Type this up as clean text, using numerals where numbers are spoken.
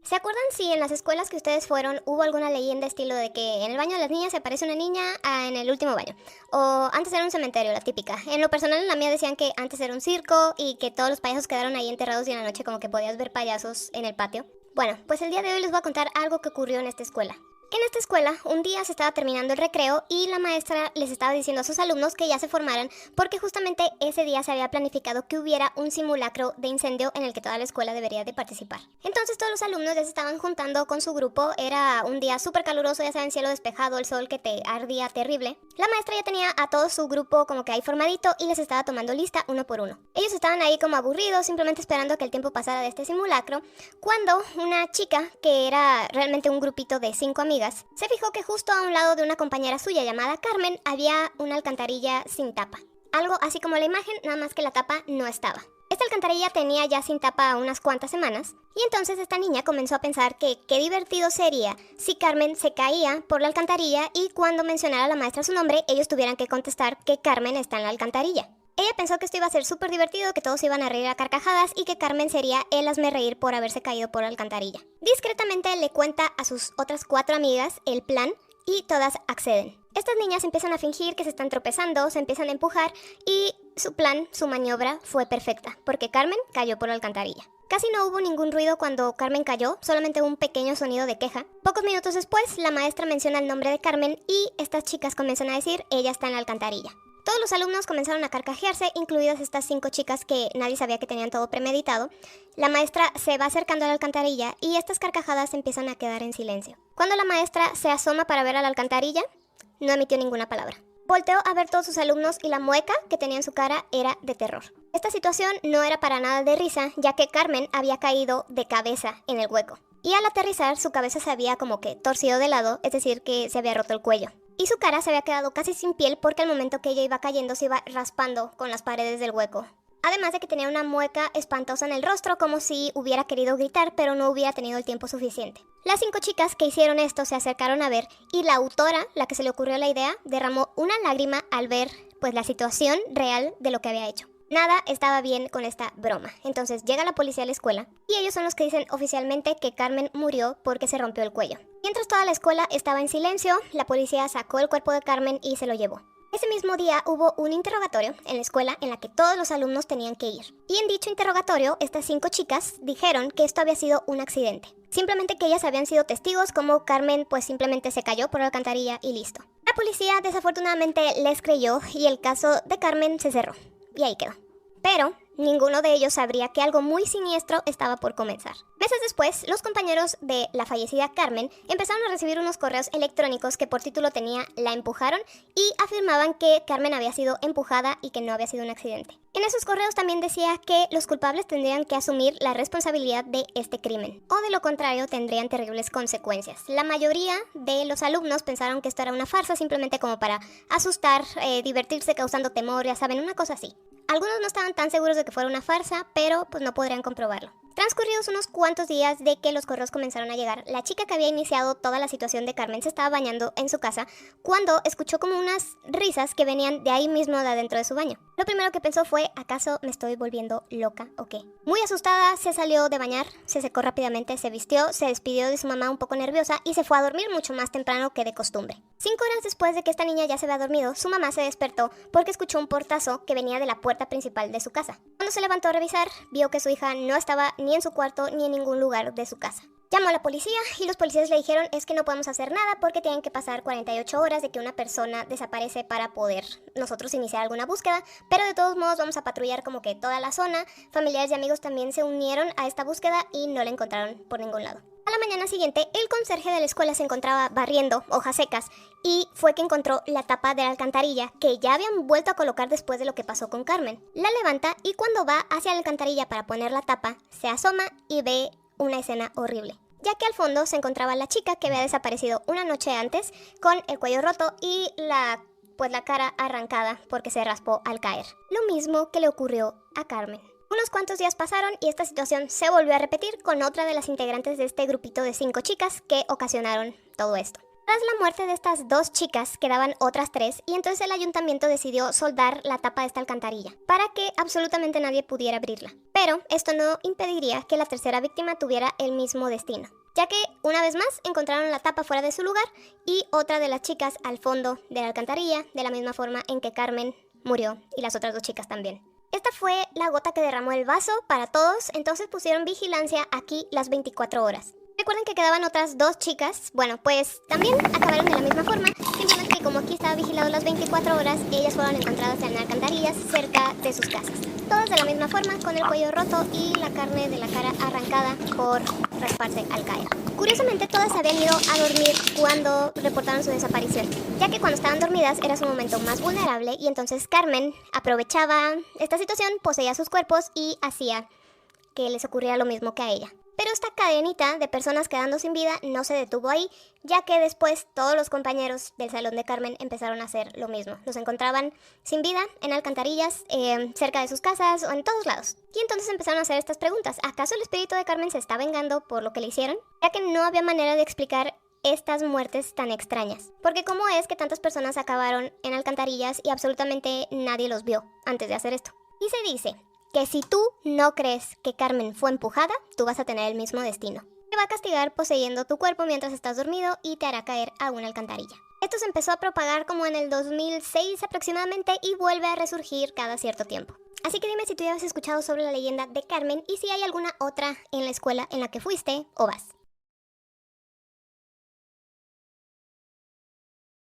¿Se acuerdan si en las escuelas que ustedes fueron hubo alguna leyenda estilo de que en el baño de las niñas se aparece una niña en el último baño? O antes era un cementerio, la típica. En lo personal en la mía decían que antes era un circo y que todos los payasos quedaron ahí enterrados y en la noche como que podías ver payasos en el patio. Bueno, pues el día de hoy les voy a contar algo que ocurrió en esta escuela. En esta escuela, un día se estaba terminando el recreo y la maestra les estaba diciendo a sus alumnos que ya se formaran porque justamente ese día se había planificado que hubiera un simulacro de incendio en el que toda la escuela debería de participar. Entonces todos los alumnos ya se estaban juntando con su grupo, era un día súper caluroso, ya saben, cielo despejado, el sol que te ardía terrible. La maestra ya tenía a todo su grupo como que ahí formadito y les estaba tomando lista uno por uno. Ellos estaban ahí como aburridos, simplemente esperando que el tiempo pasara de este simulacro, cuando una chica, que era realmente un grupito de 5 amigas, se fijó que justo a un lado de una compañera suya llamada Carmen había una alcantarilla sin tapa. Algo así como la imagen, nada más que la tapa no estaba. Esta alcantarilla tenía ya sin tapa unas cuantas semanas, y entonces esta niña comenzó a pensar que qué divertido sería si Carmen se caía por la alcantarilla y cuando mencionara a la maestra su nombre, ellos tuvieran que contestar que Carmen está en la alcantarilla. Ella pensó que esto iba a ser súper divertido, que todos iban a reír a carcajadas y que Carmen sería el hazmerreír por haberse caído por la alcantarilla. Discretamente le cuenta a sus otras 4 amigas el plan y todas acceden. Estas niñas empiezan a fingir que se están tropezando, se empiezan a empujar y su plan, su maniobra fue perfecta, porque Carmen cayó por la alcantarilla. Casi no hubo ningún ruido cuando Carmen cayó, solamente un pequeño sonido de queja. Pocos minutos después, la maestra menciona el nombre de Carmen y estas chicas comienzan a decir, ella está en la alcantarilla. Todos los alumnos comenzaron a carcajearse, incluidas estas 5 chicas que nadie sabía que tenían todo premeditado. La maestra se va acercando a la alcantarilla y estas carcajadas empiezan a quedar en silencio. Cuando la maestra se asoma para ver a la alcantarilla, no emitió ninguna palabra. Volteó a ver todos sus alumnos y la mueca que tenía en su cara era de terror. Esta situación no era para nada de risa, ya que Carmen había caído de cabeza en el hueco. Y al aterrizar, su cabeza se había como que torcido de lado, es decir, que se había roto el cuello. Y su cara se había quedado casi sin piel porque al momento que ella iba cayendo se iba raspando con las paredes del hueco. Además de que tenía una mueca espantosa en el rostro, como si hubiera querido gritar, pero no hubiera tenido el tiempo suficiente. Las 5 chicas que hicieron esto se acercaron a ver y la autora, la que se le ocurrió la idea, derramó una lágrima al ver pues la situación real de lo que había hecho. Nada estaba bien con esta broma. Entonces llega la policía a la escuela y ellos son los que dicen oficialmente que Carmen murió porque se rompió el cuello. Mientras toda la escuela estaba en silencio, la policía sacó el cuerpo de Carmen y se lo llevó. Ese mismo día hubo un interrogatorio en la escuela en la que todos los alumnos tenían que ir. Y en dicho interrogatorio, estas 5 chicas dijeron que esto había sido un accidente. Simplemente que ellas habían sido testigos, como Carmen pues simplemente se cayó por la alcantarilla y listo. La policía desafortunadamente les creyó y el caso de Carmen se cerró. Y ahí quedó. Pero ninguno de ellos sabría que algo muy siniestro estaba por comenzar. Meses después, los compañeros de la fallecida Carmen empezaron a recibir unos correos electrónicos que por título tenía "La empujaron" y afirmaban que Carmen había sido empujada y que no había sido un accidente. En esos correos también decía que los culpables tendrían que asumir la responsabilidad de este crimen, o de lo contrario tendrían terribles consecuencias. La mayoría de los alumnos pensaron que esto era una farsa, simplemente como para asustar, divertirse causando temor, ya saben, una cosa así. Algunos no estaban tan seguros de que fuera una farsa, pero pues no podrían comprobarlo. Transcurridos unos cuantos días de que los correos comenzaron a llegar, la chica que había iniciado toda la situación de Carmen se estaba bañando en su casa cuando escuchó como unas risas que venían de ahí mismo de adentro de su baño. Lo primero que pensó fue, ¿acaso me estoy volviendo loca o qué? Muy asustada, se salió de bañar, se secó rápidamente, se vistió, se despidió de su mamá un poco nerviosa y se fue a dormir mucho más temprano que de costumbre. 5 horas después de que esta niña ya se había dormido, su mamá se despertó porque escuchó un portazo que venía de la puerta principal de su casa. Cuando se levantó a revisar, vio que su hija no estaba ni en su cuarto ni en ningún lugar de su casa. Llamó a la policía y los policías le dijeron es que no podemos hacer nada porque tienen que pasar 48 horas de que una persona desaparece para poder nosotros iniciar alguna búsqueda, pero de todos modos vamos a patrullar como que toda la zona. Familiares y amigos también se unieron a esta búsqueda y no la encontraron por ningún lado. A la mañana siguiente, el conserje de la escuela se encontraba barriendo hojas secas y fue que encontró la tapa de la alcantarilla que ya habían vuelto a colocar después de lo que pasó con Carmen. La levanta y cuando va hacia la alcantarilla para poner la tapa, se asoma y ve una escena horrible, ya que al fondo se encontraba la chica que había desaparecido una noche antes con el cuello roto y la cara arrancada porque se raspó al caer. Lo mismo que le ocurrió a Carmen. Unos cuantos días pasaron y esta situación se volvió a repetir con otra de las integrantes de este grupito de 5 chicas que ocasionaron todo esto. Tras la muerte de estas 2 chicas, quedaban otras 3 y entonces el ayuntamiento decidió soldar la tapa de esta alcantarilla para que absolutamente nadie pudiera abrirla. Pero esto no impediría que la tercera víctima tuviera el mismo destino, ya que una vez más encontraron la tapa fuera de su lugar y otra de las chicas al fondo de la alcantarilla, de la misma forma en que Carmen murió y las otras 2 chicas también. Esta fue la gota que derramó el vaso para todos, entonces pusieron vigilancia aquí las 24 horas. Recuerden que quedaban otras 2 chicas, bueno, pues también acabaron de la misma forma, simplemente que como aquí estaba vigilado las 24 horas, ellas fueron encontradas en alcantarillas cerca de sus casas. Todas de la misma forma, con el cuello roto y la carne de la cara arrancada por rasparse al caer. Curiosamente, todas habían ido a dormir cuando reportaron su desaparición, ya que cuando estaban dormidas era su momento más vulnerable y entonces Carmen aprovechaba esta situación, poseía sus cuerpos y hacía que les ocurriera lo mismo que a ella. Pero esta cadenita de personas quedando sin vida no se detuvo ahí, ya que después todos los compañeros del salón de Carmen empezaron a hacer lo mismo. Los encontraban sin vida en alcantarillas, cerca de sus casas o en todos lados. Y entonces empezaron a hacer estas preguntas. ¿Acaso el espíritu de Carmen se está vengando por lo que le hicieron? Ya que no había manera de explicar estas muertes tan extrañas. Porque ¿cómo es que tantas personas acabaron en alcantarillas y absolutamente nadie los vio antes de hacer esto? Y se dice que si tú no crees que Carmen fue empujada, tú vas a tener el mismo destino. Te va a castigar poseyendo tu cuerpo mientras estás dormido y te hará caer a una alcantarilla. Esto se empezó a propagar como en el 2006 aproximadamente y vuelve a resurgir cada cierto tiempo. Así que dime si tú ya has escuchado sobre la leyenda de Carmen y si hay alguna otra en la escuela en la que fuiste o vas.